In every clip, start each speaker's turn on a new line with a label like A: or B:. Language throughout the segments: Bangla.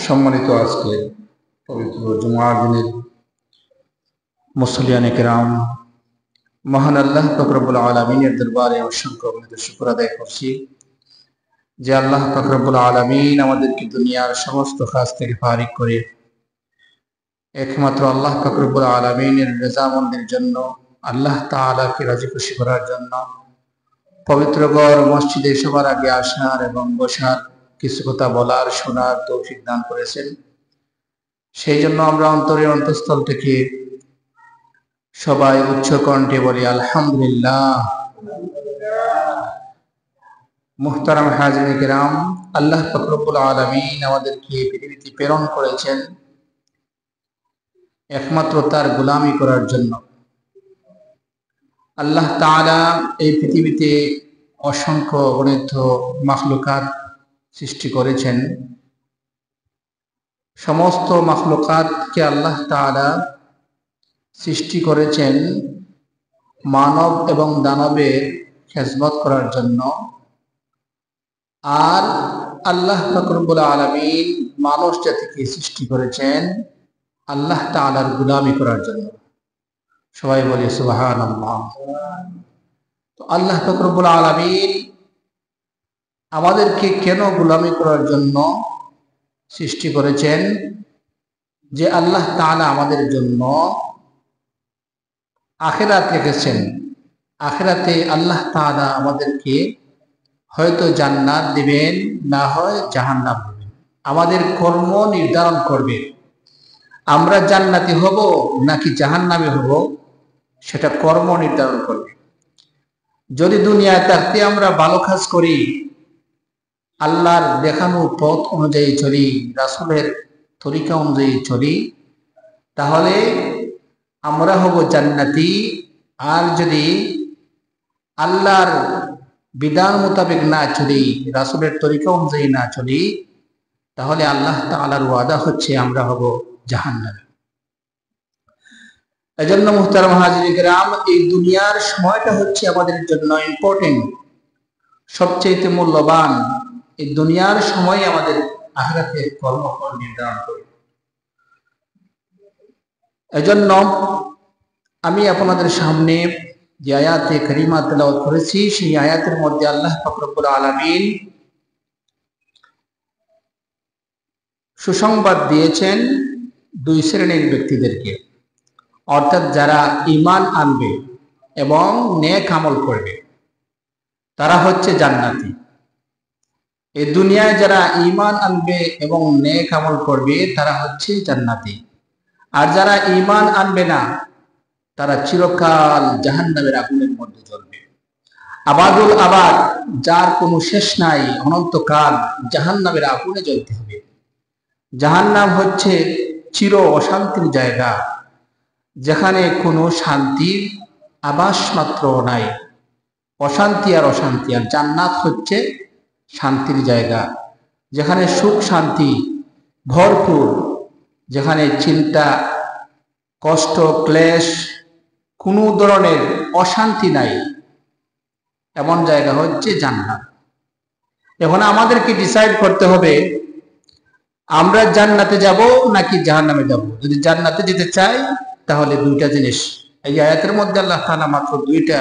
A: সম্মানিত আজকে পবিত্র জুমার দিনের মুসলিয়ানে কেরাম, মহান আল্লাহ পাক রব্বুল আলামিনের দরবারে অসংখ্য শুকর আদায় করছি যে আল্লাহ পাক রব্বুল আলামিন আমাদেরকে দুনিয়ার সমস্ত কাজ থেকে ফারিগ করে একমাত্র আল্লাহ পাক রব্বুল আলামিনের রেজামন্দির জন্য, আল্লাহ তাআলাকে রাজি খুশি করার জন্য পবিত্র ঘর মসজিদে সবার আগে আসার এবং বসার, কিছু কথা বলার শোনার তৌফিক দান করেছেন। সেই জন্য আমরা অন্তরের অন্তঃস্থল থেকে সবাই উচ্চ কণ্ঠে বলি আলহামদুলিল্লাহ। মুহতারাম হাজিরিন কিরাম, আল্লাহ পাক রব্বুল আলামিন আমাদেরকে পৃথিবীতে প্রেরণ করেছেন একমাত্র তার গোলামি করার জন্য। আল্লাহ তাআলা এই পৃথিবীতে অসংখ্য অগণিত মাখলুকাত সৃষ্টি করেছেন। সমস্ত মাখলুকাতকে আল্লাহ তাআলা সৃষ্টি করেছেন মানব এবং দানবের খেদমত করার জন্য, আর আল্লাহ পাক রব্বুল আলামিন মানুষ জাতিকে সৃষ্টি করেছেন আল্লাহ তাআলার গোলামি করার জন্য। সবাই বলি সুবহানাল্লাহ। তো আল্লাহ পাক রব্বুল আলামিন আমাদেরকে কেন গোলামি করার জন্য সৃষ্টি করেছেন? যে আল্লাহ তাআলা আমাদের জন্য আখিরাত রেখেছেন। আখিরাতে আল্লাহ তাআলা আমাদেরকে হয়তো জান্নাত দিবেন, না হয় জাহান্নাম দিবেন। আমাদের কর্ম নির্ধারণ করবে আমরা জান্নাতি হব নাকি জাহান্নামে হব, সেটা কর্ম নির্ধারণ করবে। যদি দুনিয়ায় থাকতে আমরা ভালো কাজ করি, আল্লাহর দেখানো পথ অনুযায়ী চলি, রাসূলের তরিকা অনুযায়ী চলি, তাহলে আমরা হব জান্নাতি। আর যদি আল্লাহর বিধান মোতাবেক না চলি, রাসূলের তরিকা অনুযায়ী না চলি, তাহলে আল্লাহ তাআলার ওয়াদা হচ্ছে আমরা হব জাহান্নামী। এজন্য মুহতারাম হাজিরিন কিরাম, এই দুনিয়ার সময়টা হচ্ছে আমাদের জন্য ইম্পর্টেন্ট, সবচেয়ে মূল্যবান। এই দুনিয়ার সময় আমাদের আখিরাতের কর্মফল নির্ধারণ করে। এজন্য আমি আপনাদের সামনে যে আয়াতে কারিমা তেলাওয়াত করেছি, সেই আয়াতের মধ্যে আল্লাহ পাক রব্বুল আলামিন সুসংবাদ দিয়েছেন দুই শ্রেণীর ব্যক্তিদেরকে, অর্থাৎ যারা ঈমান আনবে এবং নেক আমল করবে তারা হচ্ছে জান্নাতি। এই দুনিয়ায় যারা ঈমান আনবে এবং নেক আমল করবে তারা হচ্ছে জান্নাতি। আর যারা ঈমান আনবে না, তারা চিরকাল জাহান্নামের আগুনের মধ্যে জ্বলবে। আবাদুল আবাদ, যার কোনো শেষ নাই, অনন্তকাল জাহান্নামের আগুনে জ্বলতে হবে। জাহান্নাম হচ্ছে চির অশান্তির জায়গা, যেখানে কোনো শান্তির আভাস মাত্র নাই, অশান্তি আর অশান্তি। আর জান্নাত হচ্ছে শান্তির জায়গা, যেখানে সুখ শান্তি ভরপুর, যেখানে চিন্তা, কষ্ট, ক্লেশ, কোনো ধরনের অশান্তি নাই, এমন জায়গা হচ্ছে জান্নাত। এখন আমাদেরকে ডিসাইড করতে হবে আমরা জান্নাতে যাব নাকি জাহান্নামে যাব। যদি জান্নাতে যেতে চাই তাহলে দুইটা জিনিস, এই আয়াতের মধ্যে আল্লাহ তাআলা মাত্র দুইটা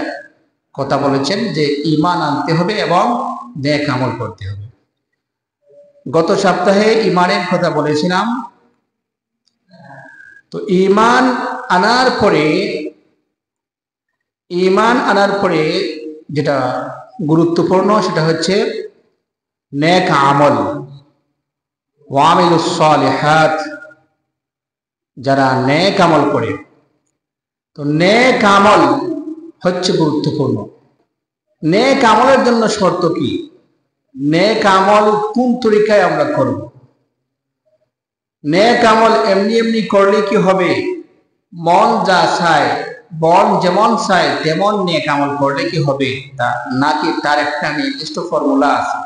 A: কথা বলেছেন, যে ঈমান আনতে হবে এবং নেক আমল করতে হবে। গত সপ্তাহে ঈমানের কথা বলেছিলাম। তো ঈমান আনার পরে যেটা গুরুত্বপূর্ণ সেটা হচ্ছে নেক আমল, ওয়ামিলুস সালিহাত, যারা নেক আমল করে। তো নেক আমল হচ্ছে গুরুত্বপূর্ণ। নেক আমলের জন্য শর্ত কি? নেক আমল কোন তরিকায় আমরা করব? নেক আমল এমনি এমনি করলে কি হবে? মন যা চায়, মন যেমন চায় তেমন নেক আমল করলে কি হবে তা নাকি তার একটা নির্দিষ্ট ফর্মুলা আছে?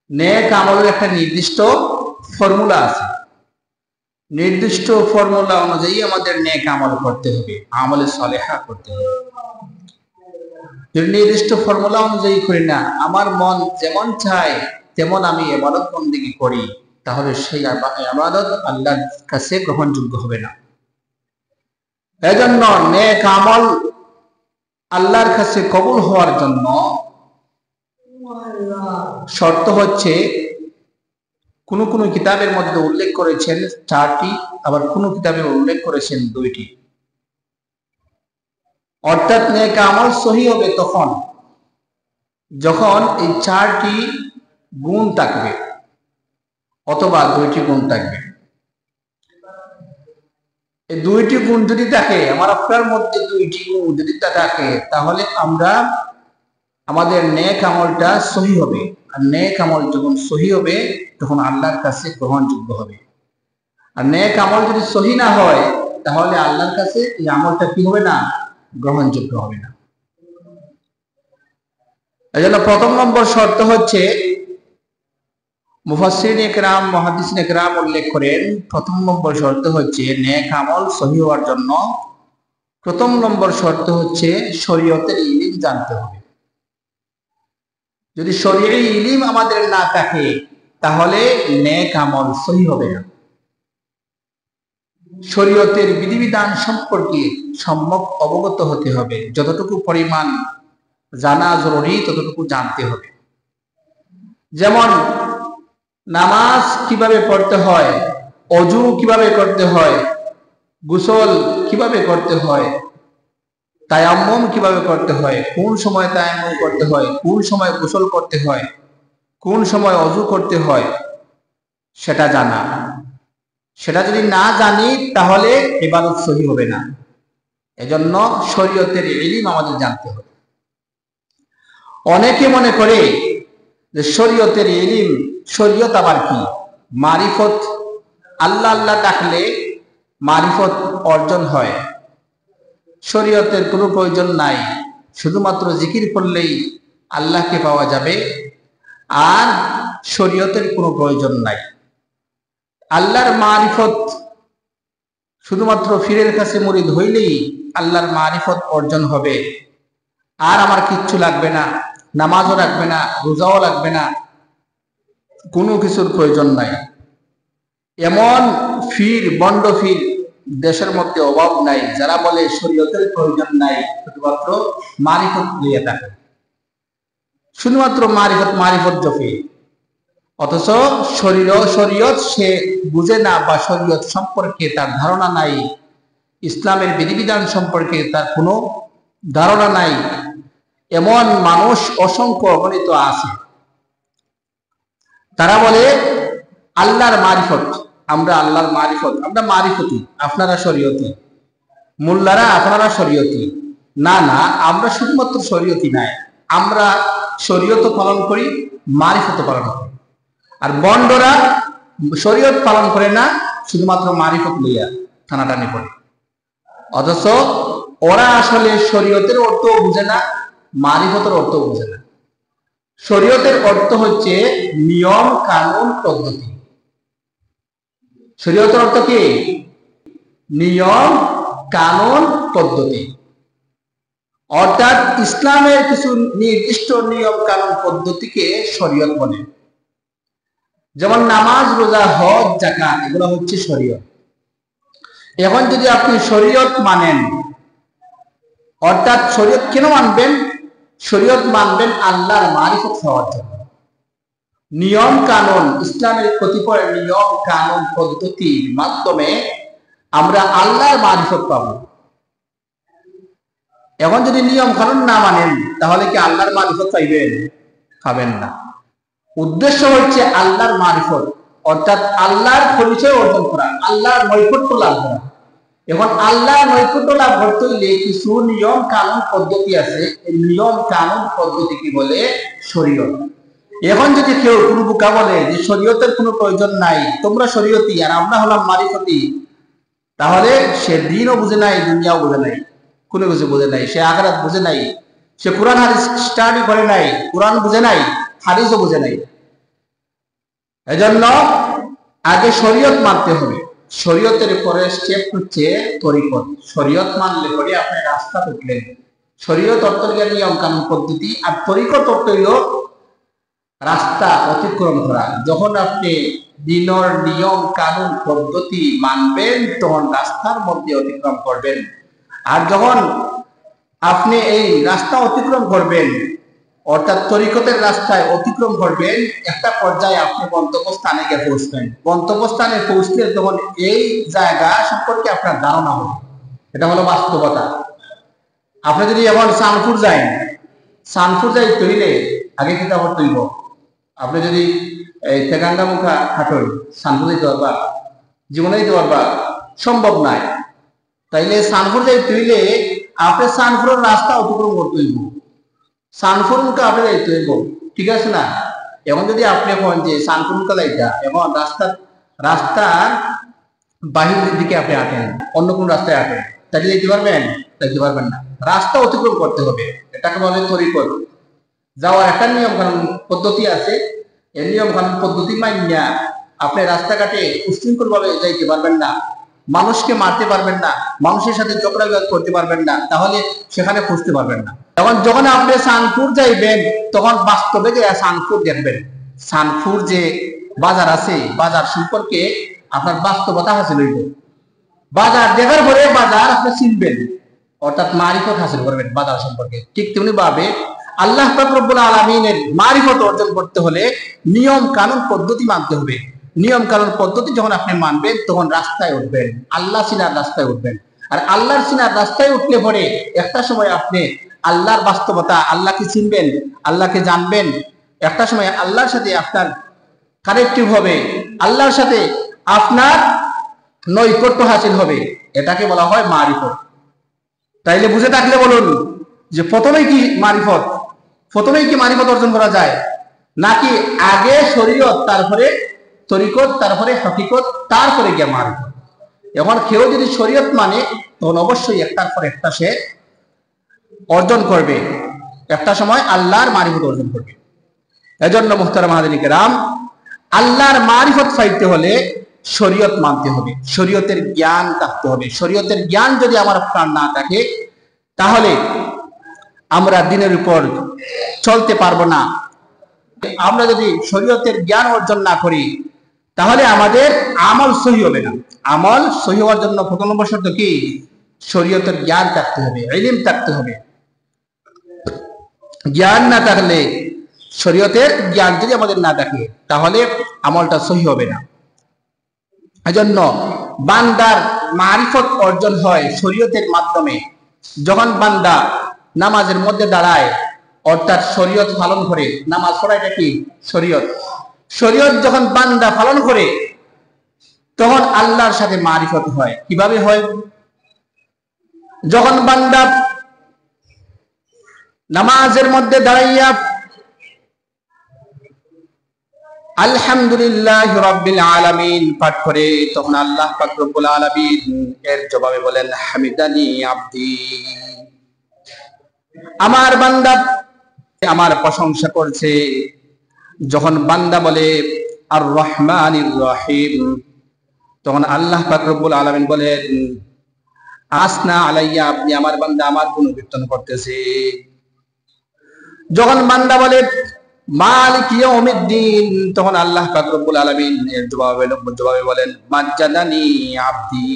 A: নেক আমলের একটা নির্দিষ্ট ফর্মুলা আছে। নির্দিষ্ট ফর্মুলা অনুযায়ী আমাদের নেক আমল করতে হবে, আমলে সালেহা করতে হবে। যদি নির্দিষ্ট ফর্মুলা অনুযায়ী করি না, আমার মন যেমন চায় তেমন আমি ইবাদত বন্দেগী করি, তাহলে সেই ইবাদত আল্লাহর কাছে গ্রহণযোগ্য হবে না। এজন্য নেক আমল আল্লাহর কাছে কবুল হওয়ার জন্য শর্ত হচ্ছে, কোন কোন কিতাবের মধ্যে উল্লেখ করেছেন 4টি, আবার কোন কিতাবে উল্লেখ করেছেন 2টি। অর্থাৎ নেক আমল সহি হবে তখন যখন এই 4টি গুণ থাকবে অথবা 2টি গুণ থাকবে। এই 2টি গুণ যদি থাকে, আমার আপনার মধ্যে 2টি গুণ যদি থাকে, তাহলে আমাদের নেক আমলটা সহি হবে। আর নেক আমল যখন সহি হবে তখন আল্লাহর কাছে গ্রহণযোগ্য হবে। আর নেক আমল যদি সহি না হয় তাহলে আল্লাহর কাছে এই আমলটা কি হবে না? গ্রহণযোগ্য হবে না। এজন্য প্রথম নম্বর শর্ত হচ্ছে, মুফাসসিরিন ইকরাম, মুহাদ্দিসিন ইকরাম উল্লেখ করেন, প্রথম নম্বর শর্ত হচ্ছে নেক আমল সহি হওয়ার জন্য প্রথম নম্বর শর্ত হচ্ছে শরীয়তের ইলম জানতে হবে। যদি শরীয়তের ইলম আমাদের না থাকে তাহলে নেক আমল সহি হবে না। শরীয়তের বিধিবিধান সম্পর্কে সম্যক অবগত হতে হবে। যতটুকু পরিমাণ জানা জরুরি ততটুকু জানতে হবে। যেমন নামাজ কিভাবে পড়তে হয়, ওযু কিভাবে করতে হয়, গোসল কিভাবে করতে হয়, তায়াম্মুম কিভাবে করতে হয়, কোন সময় তায়াম্মুম করতে হয়, কোন সময় গোসল করতে হয়, কোন সময় ওযু করতে হয়, সেটা জানা। সেটা যদি না জানি তাহলে ইবাদত সহি হবে না। এজন্য শরীয়তের ইলম আমাদের জানতে হবে। অনেকে মনে করে যে শরীয়তের ইলম, শরীয়ত আবার কি? মারিফত, আল্লাহ আল্লাহ ডাকলে মারিফত অর্জন হয়, শরীয়তের কোনো প্রয়োজন নাই, শুধুমাত্র জিকির করলেই আল্লাহকে পাওয়া যাবে, আর শরীয়তের কোনো প্রয়োজন নাই। আল্লাহর মারিফত শুধুমাত্র পীরের কাছে মুরিদ হইলেই আল্লাহর মারিফত অর্জন হবে, আর আমার কিচ্ছু লাগবে না, নামাজও লাগবে না, রোজাও লাগবে না, কোনো কিছুর প্রয়োজন নাই। এমন পীর, বন্ড পীর দেশের মধ্যে অভাব নাই যারা বলে শরীয়তের প্রয়োজন নাই, শুধুমাত্র মারিফত নিয়ে থাকে, শুধুমাত্র মারিফত জপে। অথচ শরীয়ত সে বুঝে না, বা শরীয়ত সম্পর্কে তার ধারণা নাই, ইসলামের বিধিবিধান সম্পর্কে তার কোনো ধারণা নাই, এমন মানুষ অসংখ্য অগণিত আছে। তারা বলে আল্লাহর মারিফত, আমরা আল্লাহর মারিফত, আমরা মারিফতি, আপনারা শরীয়তি, মোল্লারা আপনারা শরীয়তি। না না, আমরা শুধুমাত্র শরীয়তি নাই, আমরা শরীয়ত পালন করি, মারিফত পালন করি। আর বন্ডরা শরীয়ত পালন করে না, শুধুমাত্র মারিফত লইয়া টানাটানি করে। অথচ ওরা আসলে শরীয়তের অর্থ বুঝে না, মারিফতের অর্থ বুঝে না। শরীয়তের অর্থ হচ্ছে নিয়ম, কানুন, পদ্ধতি। শরীয়তের অর্থ কি? নিয়ম, কানুন, পদ্ধতি। অর্থাৎ ইসলামের কিছু নির্দিষ্ট নিয়ম, কানুন, পদ্ধতিকে শরীয়ত বলে। যেমন নামাজ, রোজা, হজ, যাকাত, এগুলো হচ্ছে শরীয়ত। এখন যদি আপনি শরীয়ত মানেন, অর্থাৎ শরীয়ত কেন মানবেন? শরীয়ত মানবেন আল্লাহর মারিফত হওয়ার জন্য। নিয়ম কানুন, ইসলামের কতিপয় নিয়ম কানুন পদ্ধতির মাধ্যমে আমরা আল্লাহর মারিফত পাব। এখন যদি নিয়ম কানুন না মানেন তাহলে কি আল্লাহর মারিফত পাইবেন? পাবেন না। উদ্দেশ্য হচ্ছে আল্লাহর মারিফত, অর্থাৎ আল্লাহর পরিচয় অর্জন করা, আল্লাহর নৈকট্য লাভ করা। এখন আল্লাহর নৈকট্য লাভ করতে হইলে কিছু নিয়ম কানুন পদ্ধতি আছে, এই নিয়ম কানুন পদ্ধতি কি বলে? শরীয়ত। এখন যদি কেউ কোনো বোকা বলে যে শরীয়তের কোনো প্রয়োজন নাই, তোমরা শরীয়তি আর আমরা হলাম মারিফতি, তাহলে সে দিনও বুঝে নাই, দুনিয়াও বুঝে নাই, কোনো কিছু বুঝে নাই, সে আখিরাত বুঝে নাই, সে কোরআন হাদিস স্টাডি করে নাই, কোরআন বুঝে নাই, হাদিসও বুঝে নাই। এজন্য আগে শরীয়ত মানতে হবে। শরীয়তের পরে স্টেপ হচ্ছে তরিকত। শরীয়ত মানলে পরে আপনি রাস্তা উঠলেন। শরীয়ত অর্থ নিয়ম কানুন পদ্ধতি, আর তরিকত অর্থ হইল রাস্তা অতিক্রম করা। যখন আপনি দিনের নিয়ম কানুন পদ্ধতি মানবেন তখন রাস্তার মধ্যে অতিক্রম করবেন। আর যখন আপনি এই রাস্তা অতিক্রম করবেন, অর্থাৎ তরিকতের রাস্তায় অতিক্রম করবেন, একটা পর্যায়ে আপনি গন্তব্যস্থানে গিয়ে পৌঁছবেন। গন্তব্যস্থানে পৌঁছলে তখন এই জায়গা সম্পর্কে আপনার ধারণা হবে। এটা হলো বাস্তবতা। আপনি যদি এখন সানপুর যাই তৈলে আগে কি কাপড় তৈব। আপনি যদি এই তেগাঙ্গা মুখা হাঁটই সানপুর দিতে পারবা, জীবনে দিতে পারবা, সম্ভব নাই। তাইলে সানপুর যাই তৈলে আপনি সানপুরের রাস্তা অতিক্রম করতে হইব, সানপুর মুখা আপনি যাইতে হইব, ঠিক আছে না? এখন যদি আপনি এখন যে সানপুর মুখা লাইটা এখন রাস্তার বাহিরের দিকে আপনি আঁটেন, অন্য কোন রাস্তায় আঁটেন, তাহলে যেতে পারবেন? যেতে পারবেন না। রাস্তা অতিক্রম করতে হবে, এটাকে বলে তরিকত। যাওয়ার একটা নিয়ম কানুন পদ্ধতি আছে, এই নিয়ম কানুন পদ্ধতি মাইনা আপনি রাস্তাঘাটে উশৃঙ্খল ভাবে যাইতে পারবেন না, মানুষকে মারতে পারবেন না, মানুষের সাথে ঝগড়া বিবাদ করতে পারবেন না, তাহলে সেখানে খুঁজতে পারবেন না। তখন যখন আপনি সানপুর যাইবেন তখন বাস্তবে যে সানপুর দেখবেন, সানপুর যে বাজার আছে, বাজার সম্পর্কে আপনার বাস্তবতা হাসিল হইব। বাজার দেখার পরে বাজার আপনি চিনবেন, অর্থাৎ মারিফত হাসিল করবেন বাজার সম্পর্কে। ঠিক তেমনি ভাবে আল্লাহ পাক রব্বুল আলামিনের মারিফত অর্জন করতে হলে নিয়ম কানুন পদ্ধতি মানতে হবে। নিয়ম কানুন পদ্ধতি যখন আপনি মানবেন তখন রাস্তায় উঠবেন, আল্লাহ চিনার রাস্তায় উঠবেন। আর আল্লাহর চিনার রাস্তায় উঠলে পরে একটা সময় আপনি আল্লাহর বাস্তবতা, আল্লাহকে চিনবেন, আল্লাহকে জানবেন। একটা সময় আল্লাহর সাথে আপনার কানেক্টিভ হবে, আল্লাহর সাথে আপনার নৈকট্য হাসিল হবে। এটাকে বলা হয় মারিফত। তাইলে বুঝে থাকলে বলুন যে প্রথমেই কি মারিফত, প্রথমেই কি মারিফত অর্জন করা যায়, নাকি আগে শরীয়ত তারপরে তরিকত তারপরে হকিকত তারপরে গিয়ে মারিফত? এখন কেউ যদি শরীয়ত মানে তখন অবশ্যই একটার পর একটা সে অর্জন করবে, একটা সময় আল্লাহর মারিফত অর্জন করবে। এজন্য মুহতারাম হাজিরিন কিরাম, আল্লাহর মারিফত পাইতে হলে শরীয়ত মানতে হবে, শরীয়তের জ্ঞান থাকতে হবে। শরীয়তের জ্ঞান যদি আমার প্রাণ না থাকে তাহলে আমরা দিনের উপর চলতে পারবো না। আমরা যদি শরীয়তের জ্ঞান অর্জন না করি তাহলে আমাদের আমল সহি হবে না। আমল সহি হওয়ার জন্য প্রথম নম্বর শর্ত কি? শরীয়তের জ্ঞান থাকতে হবে, ইলম থাকতে হবে। জ্ঞান না থাকলে, শরীয়তের জ্ঞান যদি আমাদের না থাকে তাহলে আমলটা সহি হবে না। এজন্য বান্দার মারিফত অর্জন হয় শরীয়তের মাধ্যমে। যখন বান্দা নামাজের মধ্যে দাঁড়ায়, অর্থাৎ শরীয়ত পালন করে, নামাজ পড়া এটা কি? শরীয়ত। শরীয়ত যখন বান্দা পালন করে তখন আল্লাহর সাথে মারিফত হয়। কিভাবে হয়? যখন বান্দা নামাজের মধ্যে দাঁড়াইয়া আলহামদুলিল্লাহ রাব্বিল আলামিন পাঠ করে, তখন আল্লাহ পাক রব্বুল আলামিন এর জবাবে বলেন হামিদানি আব্দি, আমার বান্দা আমার প্রশংসা করছে। যখন বান্দা বলে আর রহমানির রহিম, তখন আল্লাহ পাক রব্বুল আলামিন বলেন আসনা আলাইয়া, আপনি আমার বান্দা আমার গুণকীর্তন করতেছে। যখন বান্দা বলে মালিক ইয়াউমিদ্দিন, তখন আল্লাহ পাক রব্বুল আলামিন এর জবাবে বলেন মাজ্জাদানি আব্দি,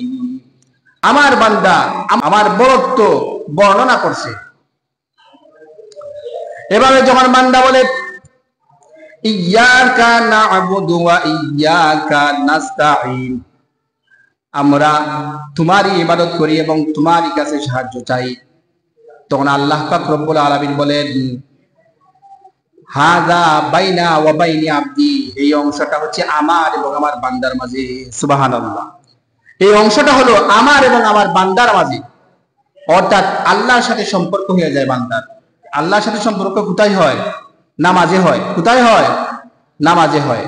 A: আমার বান্দা আমার বরত্ব বর্ণনা করছে। এভাবে যখন বান্দা বলে ইয়্যাকা না'বুদু ওয়া ইয়্যাকা নাস্তাঈন, আমরা তোমারই ইবাদত করি এবং তোমারই কাছে সাহায্য চাই, তখন আল্লাহ পাক রব্বুল আলামিন বলেন হাযা বাইনা ওয়া বাইনি আব্দি, এই অংশটা হচ্ছে আমার এবং আমার বান্দার মাঝে। সুবহানাল্লাহ। এই অংশটা হলো আমার এবং আমার বান্দার মাঝে, অর্থাৎ আল্লাহর সাথে সম্পর্ক হয়ে যায় বান্দার। আল্লাহর সাথে সম্পর্ক কোথায় হয়? নামাজে হয়। কোথায় হয়? নামাজে হয়।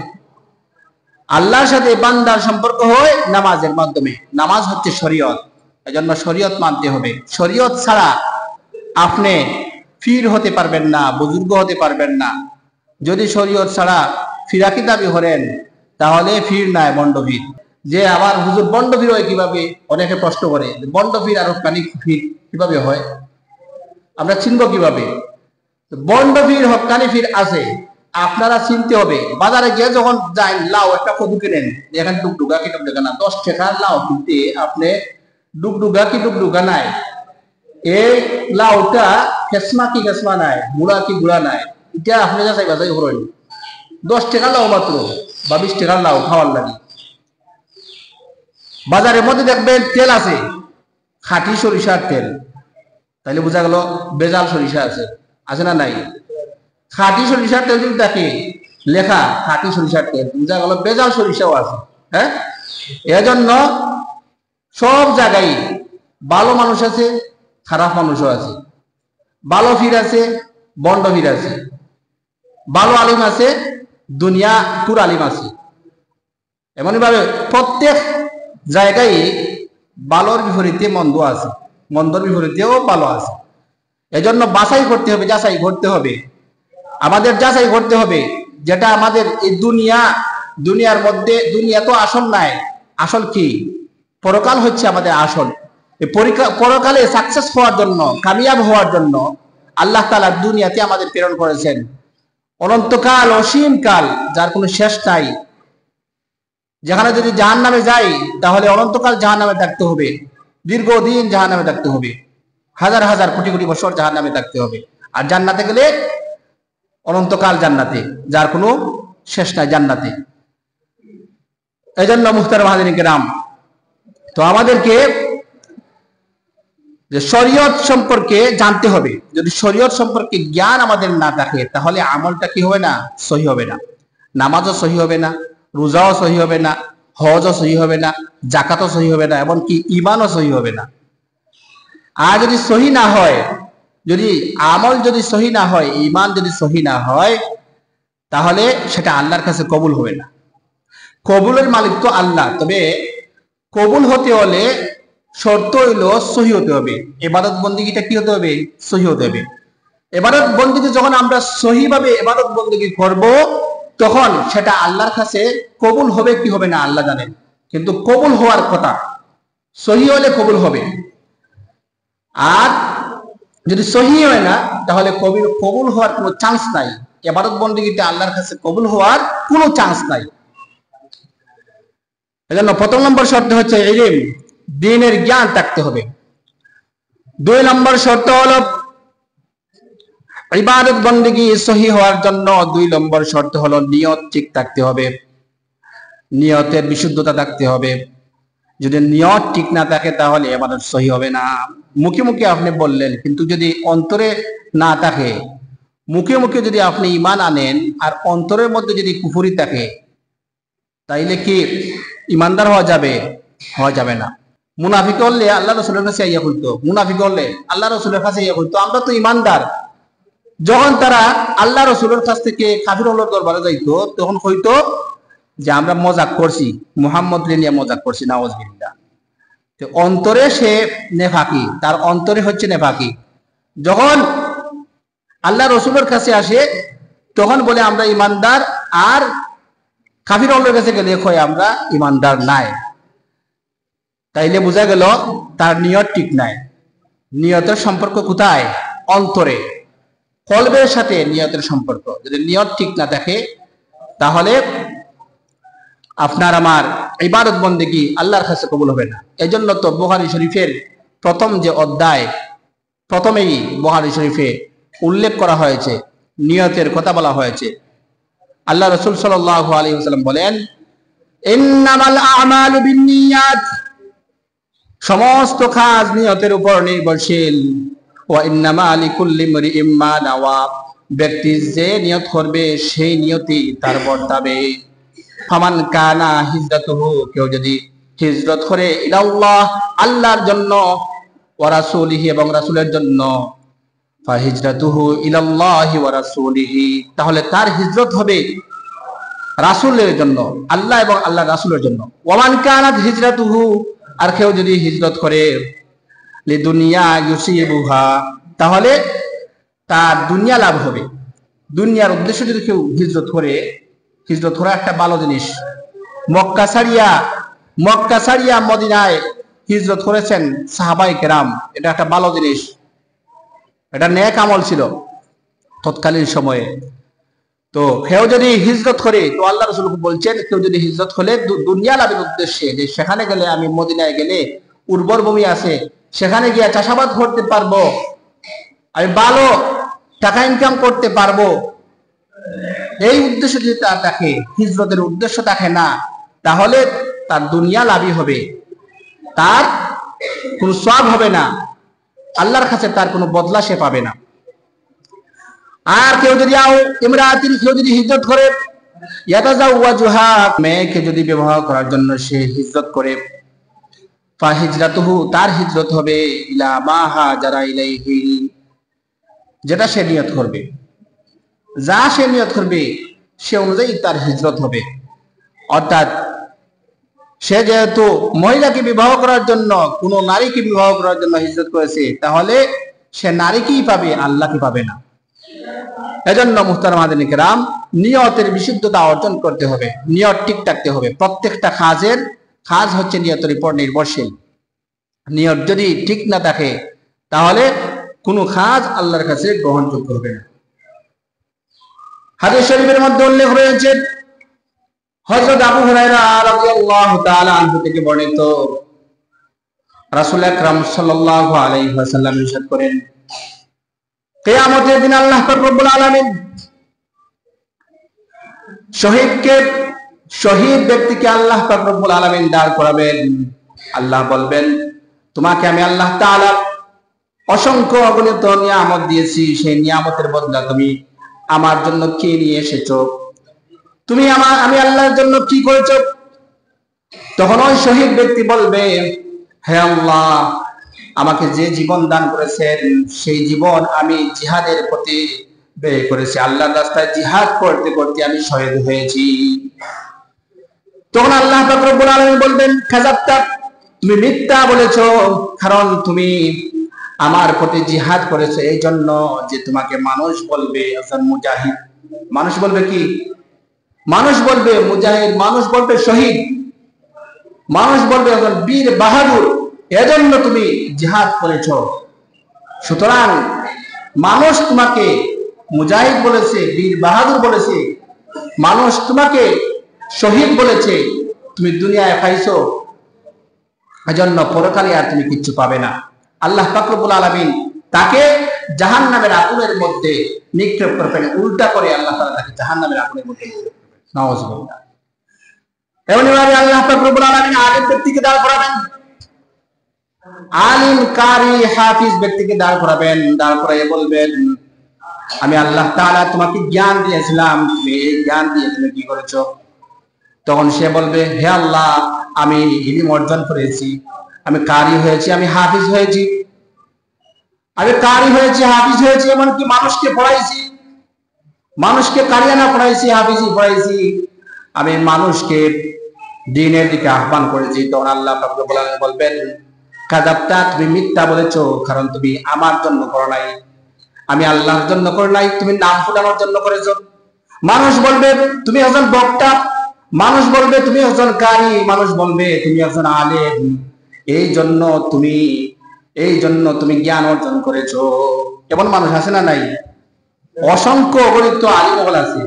A: আল্লাহর সাথে বান্দার সম্পর্ক হয় নামাজের মাধ্যমে। নামাজ হচ্ছে শরীয়ত, এজন্য শরীয়ত মানতে হবে। শরীয়ত ছাড়া আপনি ফির হতে পারবেন না, বুজুর্গ হতে পারবেন না। যদি শরীয়ত ছাড়া ফিরাকি দাবি করেন তাহলে ফির নাই, বন্ডভীর। যে আবার হুজুর বন্ডভীর হয় কিভাবে? অনেকে প্রশ্ন করে বন্ডভীর আর হক্কানি ফির কিভাবে হয়, আমরা চিনব কিভাবে? বন্ডভীর হক্কানি ফির আছে, আপনারা চিনতে হবে, বাজারে গিয়ে যখন যাই লাউ একটা কদু কিনেন, এখানে ডুগডুগা কি ডুগডুগা না, 10 টাকার লাউ কিনতে আপনি ডুগডুগা কি ডুগডুগা নাই, এই লাউটা খেসমা কি খেসমা নাই, গুড়া কি গুড়া নাই, এটা আপনি যাচাই বাছাই করেন। 10 টাকার লাউ মাত্র বা 20 টাকার লাউ খাওয়ার লাগে। বাজারের মধ্যে দেখবেন তেল আছে, খাঁটি সরিষার তেল, তাইলে বোঝা গেল বেজাল সরিষা আছে, আছে না নাই? খাঁটি সরিষার তেল যদি দেখে লেখা খাঁটি সরিষার তেল, বোঝা গেল বেজাল সরিষাও আছে। হ্যাঁ, এজন্য সব জায়গায় ভালো মানুষ আছে, খারাপ মানুষও আছে, ভালো ফির আছে, বন্ড ফির আছে, ভালো আলিম আছে, দুনিয়া টুর আলিম আছে। এমনই ভাবে প্রত্যেক জায়গায় ভালোর বিপরীতে মন্দ আছে, মন্দর বিপরীতেও ভালো আছে। এজন্য বাছাই করতে হবে, যাচাই করতে হবে, আমাদের যাচাই করতে হবে, যেটা আমাদের এই দুনিয়ার মধ্যে, দুনিয়া তো আসল নাই, আসল কি? পরকাল হচ্ছে আমাদের আসল। এই পরকালে সাকসেস হওয়ার জন্য, কামিয়াব হওয়ার জন্য আল্লাহ তাআলা দুনিয়াতে আমাদের প্রেরণ করেছেন। অনন্তকাল, অসীম কাল, যার কোনো শেষ নাই। যেখানে যদি জাহান্নামে যাই তাহলে অনন্তকাল জাহান্নামে থাকতে হবে, দীর্ঘদিন জাহান্নামে থাকতে হবে, হাজার হাজার কোটি কোটি বছর জাহান্নামে থাকতে হবে। আর জান্নাতে গেলে অনন্তকাল জান্নাতে, যার কোনো শেষ নাই জান্নাতে। এই জন্য মুহতারাম হাজিরিন কিরাম, তো আমাদেরকে যে শরীয়ত সম্পর্কে জানতে হবে। যদি শরীয়ত সম্পর্কে জ্ঞান আমাদের না থাকে তাহলে আমলটা কি হবে না? সহি হবে না। নামাজও সহি হবে না, রোজাও সহি হবে না, হজও সহি হবে না, জাকাতও সহি হবে না, এমনকি ঈমানও সহি হবে না। আর যদি সহি না হয়, যদি আমল যদি সহি না হয়, ঈমান যদি সহি না হয়, তাহলে সেটা আল্লাহর কাছে কবুল হবে না। কবুলের মালিক তো আল্লাহ, তবে কবুল হতে হলে শর্ত হইল সহি হতে হবে। ইবাদত বন্দেগীটা কি হতে হবে? সহি হতে হবে। ইবাদত বন্দেগী যখন আমরা সহিভাবে ইবাদত বন্দেগী করব, তখন সেটা আল্লাহর কাছে কবুল হবে কি হবে না আল্লাহ জানেন, কিন্তু কবুল হওয়ার কথা, সহি হলে কবুল হবে। আর যদি সহি হয় না তাহলে কবুল হওয়ার কোনো চান্স নাই। ইবাদত বন্দেগীটা আল্লাহর কাছে কবুল হওয়ার কোনো চান্স নাই। এজন্য প্রথম নম্বর শর্ত হচ্ছে ইলম, দ্বীনের জ্ঞান থাকতে হবে। 2 নম্বর শর্ত হলো ইবাদত বন্দেগী সহি হওয়ার জন্য 2 নম্বর শর্ত হলো নিয়ত ঠিক থাকতে হবে, নিয়তের বিশুদ্ধতা থাকতে হবে। যদি নিয়ত ঠিক না থাকে তাহলে ইবাদত সহি হবে না। মুখে মুখে আপনি বললেন, কিন্তু যদি অন্তরে না থাকে, মুখে মুখে যদি আপনি ঈমান আনেন আর অন্তরের মধ্যে যদি কুফরি থাকে, তাইলে কি ঈমানদার হওয়া যাবে? হওয়া যাবে না। মুনাফিক হলে আল্লাহ রাসূলের কাছে ইয়া করতো, মুনাফিক হলে আল্লাহ রাসূলের কাছে ইয়া করতো, আমরা তো ঈমানদার। যখন তারা আল্লাহ রাসূলের কাছ থেকে কাফির হলোর দরবারে যাইতো, তখন হইতো যে আমরা মজাক করছি, মুহাম্মদ নিয়ে মজাক করছি, নাউজুবিল্লাহ। তো অন্তরে সে নেফাকি, তার অন্তরে হচ্ছে নেফাকি। যখন আল্লাহ রাসূলের কাছে আসে তখন বলে আমরা ঈমানদার, আর কাফির হলোর কাছে গেলে কয় আমরা ঈমানদার নাই। তাইলে বোঝা গেল তার নিয়ত ঠিক নাই। নিয়তের সম্পর্ক কোথায়? অন্তরে, কলবের সাথে নিয়তের সম্পর্ক। যদি নিয়ত ঠিক না থাকে তাহলে আপনার আমার ইবাদত বন্দেগী আল্লাহর কাছে কবুল হবে না। এজন্য তো বুখারী শরীফের প্রথম যে অধ্যায়, প্রথমেই বুখারী শরীফে উল্লেখ করা হয়েছে, নিয়তের কথা বলা হয়েছে। আল্লাহ রাসূল সাল্লাল্লাহু আলাইহি ওয়াসাল্লাম বলেন, ইন্নামাল আমালু বিন্নিয়াত, সমস্ত কাজ নিয়তের উপর নির্ভরশীল। ওয়া ইন্নামা লিকুল্লি ইমরিইম মা নাওয়া, ব্যক্তি যে নিয়ত করবে সেই নিয়তই তার বর্তাবে। ফামান কানা হিজরাতুহু, কেউ যদি হিজরত করে ইলাল্লাহ, আল্লাহর জন্য, ওয়া রাসূলিহি, এবং রাসূলের জন্য, ফাহিজরাতুহু ইলাল্লাহি ওয়া রাসূলিহি, তাহলে তার হিজরত হবে রাসূলের জন্য, আল্লাহ এবং আল্লাহর রাসূলের জন্য। ওয়ামান কানাত হিজরাতুহু, আর কেউ যদি হিজরত করে লিদুনিয়া ইউসিবুহা, তাহলে তার দুনিয়া লাভ হবে। দুনিয়ার উদ্দেশ্যে যদি কেউ হিজরত করে, হিজরত করা একটা ভালো জিনিস। মক্কা ছাড়িয়া মদিনায় হিজরত করেছেন সাহাবায়ে কেরাম, এটা একটা ভালো জিনিস, এটা নেক আমল ছিল তৎকালীন সময়ে। তো কেউ যদি হিজরত করে, তো আল্লাহ রাসূল বলছেন কেউ যদি হিজরত করে দুনিয়া লাভের উদ্দেশ্যে, যে সেখানে গেলে আমি মদিনায় গেলে উর্বর ভূমি আছে, সেখানে গিয়ে চাষাবাদ করতে পারবো, আমি ভালো টাকা ইনকাম করতে পারবো, এই উদ্দেশ্য যদি তার থাকে, হিজরতের উদ্দেশ্য থাকে না, তাহলে তার দুনিয়া লাভই হবে, তার কোনো সওয়াব হবে না, আল্লাহর কাছে তার কোনো বদলা সে পাবে না। আর কেউ যদি কেউ যদি হিজরত করে, ইয়াতাজাওয়াজুহা, মেয়েকে যদি বিবাহ করার জন্য সে হিজরত করে, ফাহিজরাতুহু, তার হিজরত হবে ইলা মা হাজারা ইলাইহি, যেটা সে নিয়ত করবে, যা সে নিয়ত করবে সে অনুযায়ী তার হিজরত হবে। অর্থাৎ সে যেহেতু মহিলাকে বিবাহ করার জন্য, কোন নারীকে বিবাহ করার জন্য হিজরত করেছে, তাহলে সে নারীকেই পাবে, আল্লাহকে পাবে না। এজন্য মুহতারাম হাজিরিন কিরাম, নিয়তের বিশুদ্ধতা অর্জন করতে হবে, নিয়ত ঠিক রাখতে হবে। প্রত্যেকটা কাজ হচ্ছে নিয়তের উপর নির্ভরশীল। নিয়ত যদি ঠিক না থাকে, তাহলে কোনো কাজ আল্লাহর কাছে গ্রহণযোগ্য হবে না। হাদিস শরীফের মধ্যে উল্লেখ রয়েছে, হযরত আবু হুরায়রা রাদিয়াল্লাহু তাআলা আনহু থেকে বর্ণিত, রাসূল আকরাম সাল্লাল্লাহু আলাইহি ওয়াসাল্লাম ইরশাদ করেন, কিয়ামতের দিন আল্লাহ পাক রব্বুল আলামিন শহীদ ব্যক্তিকে আল্লাহ পাক রব্বুল আলামিন দাঁড় করাবেন। আল্লাহ বলবেন, তোমাকে আমি আল্লাহ তাআলা অসংখ্য অগণিত নিয়ামত দিয়েছি, সেই নিয়ামতের বদলা তুমি আমার জন্য কি নিয়ে এসেছো, তুমি আমি আল্লাহর জন্য কি করেছো? তখন ওই শহীদ ব্যক্তি বলবে, হে আল্লাহ, আমাকে যে জীবন দান করেছেন, সেই জীবন আমি জিহাদের প্রতি ব্যয় করেছি, আল্লাহর রাস্তায় জিহাদ করতে করতে আমি শহীদ হয়েছি। তখন আল্লাহ পাক রব্বুল আলামিন বলবেন, কাযাবতা, তুমি মিথ্যা বলেছো, কারণ তুমি আমার প্রতি জিহাদ করেছো এই জন্য যে তোমাকে মানুষ বলবে একজন মুজাহিদ। মানুষ বলবে কি? মানুষ বলবে মুজাহিদ, মানুষ বলবে শহীদ, মানুষ বলবে একজন বীর বাহাদুর, এজন্য তুমি জিহাদ করেছো। সুতরাং মানুষ তোমাকে মুজাহিদ বলেছে, বীর বাহাদুর বলেছে, মানুষ তোমাকে শহীদ বলেছে, তুমি দুনিয়ায় পাইছো, এজন্য পরকালে আর তুমি কিচ্ছু পাবে না। আল্লাহ পাক রব্বুল আলামিন তাকে জাহান্নামের আগুনের মধ্যে নিক্ষেপ করবেন, উল্টা করে আল্লাহ তাআলা তাকে জাহান্নামের আগুনের মধ্যে নিক্ষেপ করবেন। নাউযুবিল্লাহ। এমনিভাবে আল্লাহ পাক রব্বুল আলামিন আলেম ব্যক্তিকে দাঁড় করাবেন, আলিম কারি হাফিজ ব্যক্তিকে দাঁড় করাবেন, দাঁড় করাইয়ে বলবেন, আমি আল্লাহ তাআলা তোমাকে জ্ঞান দিয়েছিলাম, তুমি এই জ্ঞান দিয়ে তুমি কি করেছো? তখন সে বলবে, হে আল্লাহ, আমি ইলম অর্জন করেছি, আমি কারি হয়েছি, আমি হাফিজ হয়েছি, আমি কারি হয়েছি, হাফিজ হয়েছি, এমনকি মানুষকে পড়াইছি, মানুষকে কারিয়ানা পড়াইছি, হাফিজি পড়াইছি, আমি মানুষকে দ্বীনের দিকে আহ্বান করেছি। তখন আল্লাহ পাক রব্বুল আলামিন বলবেন, কাযাবতা, তুমি মিথ্যা বলেছো, কারণ তুমি আমার জন্য করো নাই, আমি আল্লাহর জন্য করো নাই, তুমি নাম ফুটানোর জন্য করেছো। মানুষ বলবে তুমি একজন বক্তা, মানুষ বলবে তুমি একজন কারি, মানুষ বলবে তুমি একজন আলেম, এই জন্য তুমি জ্ঞান অর্জন করেছো। এমন মানুষ আছে না নাই? অসংখ্য অগণিত আলিম আছে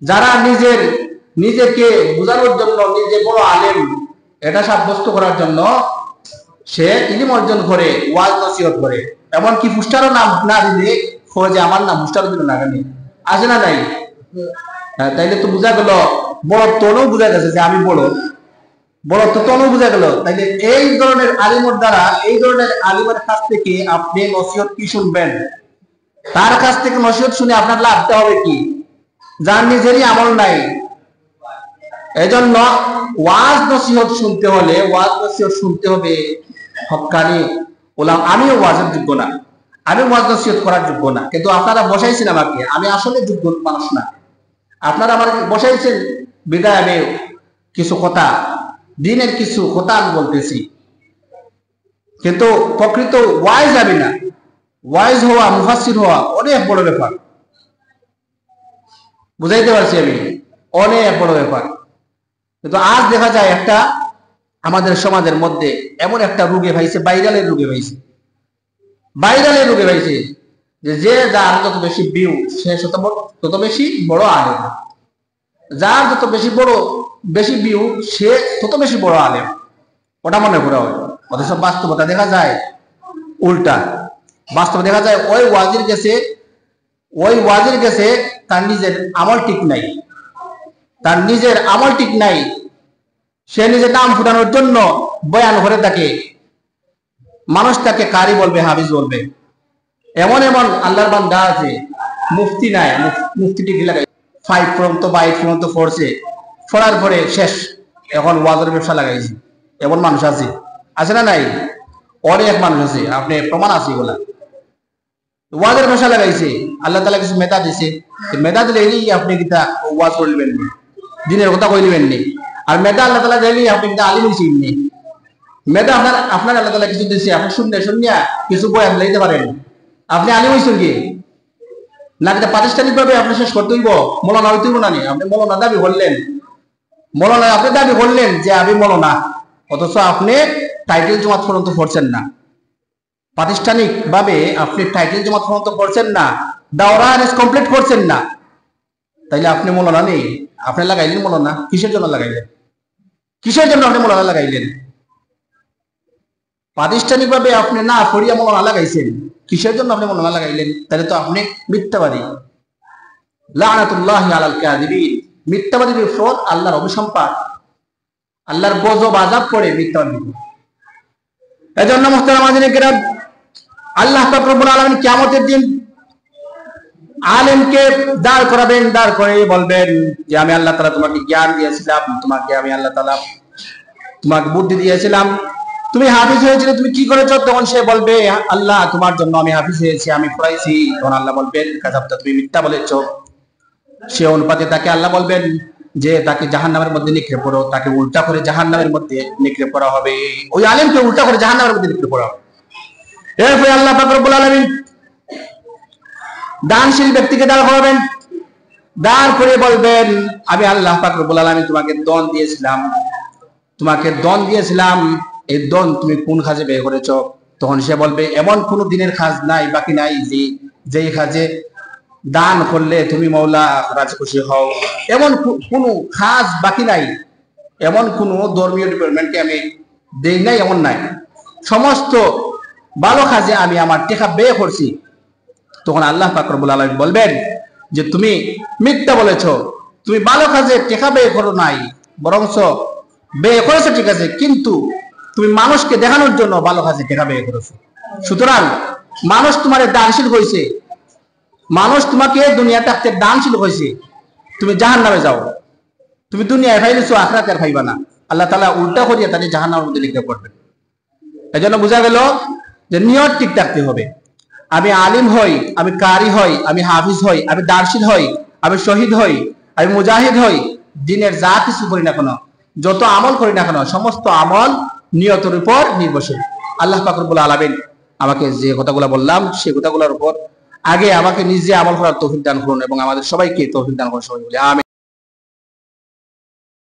A: যারা নিজেকে বোঝানোর জন্য, নিজে বড় আলেম এটা সাব্যস্ত করার জন্য সে ইলম অর্জন করে, ওয়াজ নসিহত করে, এমনকি পুস্টারও নাম না দিলে যে আমার নাম পুস্টারও দিল না, কেন আছে না নাই? তাইলে তো বোঝা গেল, বড় তনও বোঝা গেছে যে আমি বড় তনও বোঝা গেল। তাইলে এই ধরনের আলিমের দ্বারা, এই ধরনের আলিমের কাছ থেকে আপনি নসিহত কি শুনবেন? তার কাছ থেকে নসিহত শুনে আপনার লাভটা হবে কি? যার নিজেরই আমল নাই। এজন্য ওয়াজ নসিহত শুনতে হলে ওয়াজ নসিহত শুনতে হবে হক্কানি ওলাম। আমিও ওয়াজের যোগ্য না, আমি ওয়াজ নসিহত করার যোগ্য না, কিন্তু আপনারা বসাইছেন আমাকে, আমি আসলে যোগ্য মানুষ না, আপনারা আমাকে বসাইছেন বিদায় আমি কিছু কথা, দিনের কিছু কথা আমি বলতেছি, কিন্তু প্রকৃত ওয়াইজ আমি না। ওয়াইজ হওয়া, মুফাসসির হওয়া অনেক বড় ব্যাপার, বুঝাইতে পারছি আমি, অনেক বড় ব্যাপার। কিন্তু আজ দেখা যায় একটা আমাদের সমাজের মধ্যে এমন একটা রোগে ভাইছে, ভাইরালের রোগে ভাইছে, যে যে যার যত বেশি ভিউ সে তত বেশি বড় আলেম, যার যত বেশি ভিউ সে তত বেশি বড় আলেম, ওটা মনে করা হয়। অথচ বাস্তবতা দেখা যায় উল্টা। বাস্তবে দেখা যায় ওই ওয়াজির কাছে তার নিজের আমল ঠিক নাই, সে নিজের নাম ফুটানোর জন্য বয়ান করে থাকে, মানুষ তাকে কারি বলবে, হাফিজ বলবে। এমন আল্লাহর বান্দা আছে, মুফতি নাই, মুফতি ডিগ্রি লাগাই 5 পর্যন্ত বা 8 পর্যন্ত পড়ছে, পড়ার পরে শেষ, এখন ওয়াজের ব্যবসা লাগাইছে। এমন মানুষ আছে না নাই? অনেক মানুষ আছে, আপনি প্রমাণ আছে এগুলা। ওয়াজের ব্যবসা লাগাইছে, আল্লাহ তাআলা কিছু মেধা দিছে, মেধা দিলে আপনি কিতা ওয়াজ করবেন নি, দিনের কথা কইলেন নি। আর মেধা আল্লাহ তাআলা দিলে আপনি কিতা আলিম হইছেন নি। মেধা আপনার আল্লাহ তাআলা কিছু দিছে, আপনি শুনিয়া কিছু বয়ান লইতে পারেন, আপনি আলিম হইছেন কি না? কিতা প্রাতিষ্ঠানিক ভাবে আপনি শেষ করতে হইব, মৌলানা হইতে হইব না নি? আপনি মৌলানা দাবি করলেন, আপনি দাবি করলেন যে আমি মৌলানা, অথচ আপনি টাইটেল জমাত পর্যন্ত পড়ছেন না, প্রাতিষ্ঠানিক ভাবে আপনি টাইটেল জমাত পর্যন্ত পড়ছেন না, দাওরা কমপ্লিট করছেন না, তাইলে আপনি মৌলানা নেই। আপনি লাগাইলেন মৌলানা, কিসের জন্য লাগাইলেন? আপনি মৌলানা লাগাইলেন? প্রাতিষ্ঠানিক ভাবে আপনি না পড়িয়া মৌলানা লাগাইছেন, কিসের জন্য আপনি মৌলানা লাগাইলেন? তাহলে তো আপনি মিথ্যাবাদী। লানাতুল্লাহি আলাল কাযিবিন, মিথ্যাবাদীর উপর আল্লাহর অভিসম্পাত, আল্লাহর গজব আযাব পড়ে মিথ্যাবাদী। এজন্য মুহতারাম হাজিরিন কিরাম, আল্লাহ পাক রব্বুল আলামিন কিয়ামতের দিন আলেমকে দাঁড় করাবেন, দাঁড় করে বলবেন যে আমি আল্লাহ তাআলা তোমাকে জ্ঞান দিয়েছিলাম, আমি আল্লাহ তাআলা তোমাকে বুদ্ধি দিয়েছিলাম, তুমি হাফিজ হয়েছিলে, তুমি কি করেছো? তখন সে বলবে আল্লাহ তোমার জন্য আমি হাফিজ হয়েছি, আমি পড়াইছি। তখন আল্লাহ বলবেন কাযাবতা, তুমি মিথ্যা বলেছো। সে অনুপাতে তাকে আল্লাহ বলবেন যে তাকে জাহান্নামের মধ্যে নিক্ষেপ করো, তাকে উল্টা করে জাহান্নামের মধ্যে নিক্ষেপ করা হবে, ওই আলেমকে উল্টা করে জাহান্নামের মধ্যে নিক্ষেপ করা হবে। এরপরে আল্লাহ পাক রব্বুল আলামিন দানশীল ব্যক্তিকে দাঁড় করাবেন, দাঁড় করে বলবেন আমি আল্লাহ পাক রব্বুল আলামিন তোমাকে দন দিয়েছিলাম, এই দন তুমি কোন কাজে ব্যয় করেছো? তখন সে বলবে এমন কোন দিনের কাজ নাই, বাকি নাই যেই কাজে দান করলে তুমি মওলা রাজি খুশি হও, এমন কোন কাজ বাকি নাই, এমন কোন ধর্মীয় ডিপার্টমেন্টকে আমি দেই নাই, এমন নাই, সমস্ত ভালো কাজে আমি আমার টাকা ব্যয় করছি। তখন আল্লাহ পাক রব্বুল আলামিন বলবেন যে তুমি মিথ্যা বলেছো, তুমি ভালো কাজে টাকা ব্যয় করো নাই, বরঞ্চ ব্যয় করেছো ঠিক আছে, কিন্তু তুমি মানুষকে দেখানোর জন্য ভালো কাজে টাকা ব্যয় করেছো। সুতরাং মানুষ তোমার দানশীল হয়েছে, মানুষ তোমাকে দুনিয়া থাকতে দানশীল হয়েছে, তুমি জাহান্নামে যাও, তুমি দুনিয়ায় ফাইলেছো, আখিরাতে আর ফাইবা না। আল্লাহ তাআলা উল্টা করিয়া তাদের জাহান্নামের মধ্যে লিখে পড়বেন। এজন্য বোঝা গেল যে নিয়ত ঠিক থাকতে হবে। আমি আলিম হই, আমি কারি হই, আমি হাফিজ হই, আমি দানশীল হই, আমি শহীদ হই, আমি মুজাহিদ হই, দিনের যা কিছু করি না কেন, যত আমল করি না কেন, সমস্ত আমল নিয়তের উপর নির্ভরশীল। আল্লাহ পাক রব্বুল আলামিন আমাকে যে কথাগুলো বললাম সেই কথাগুলোর উপর আগে আমাকে নিজে আমল করার তৌফিক দান করুন এবং আমাদের সবাইকে তৌফিক দান করুন। সবাই বলি আমিন।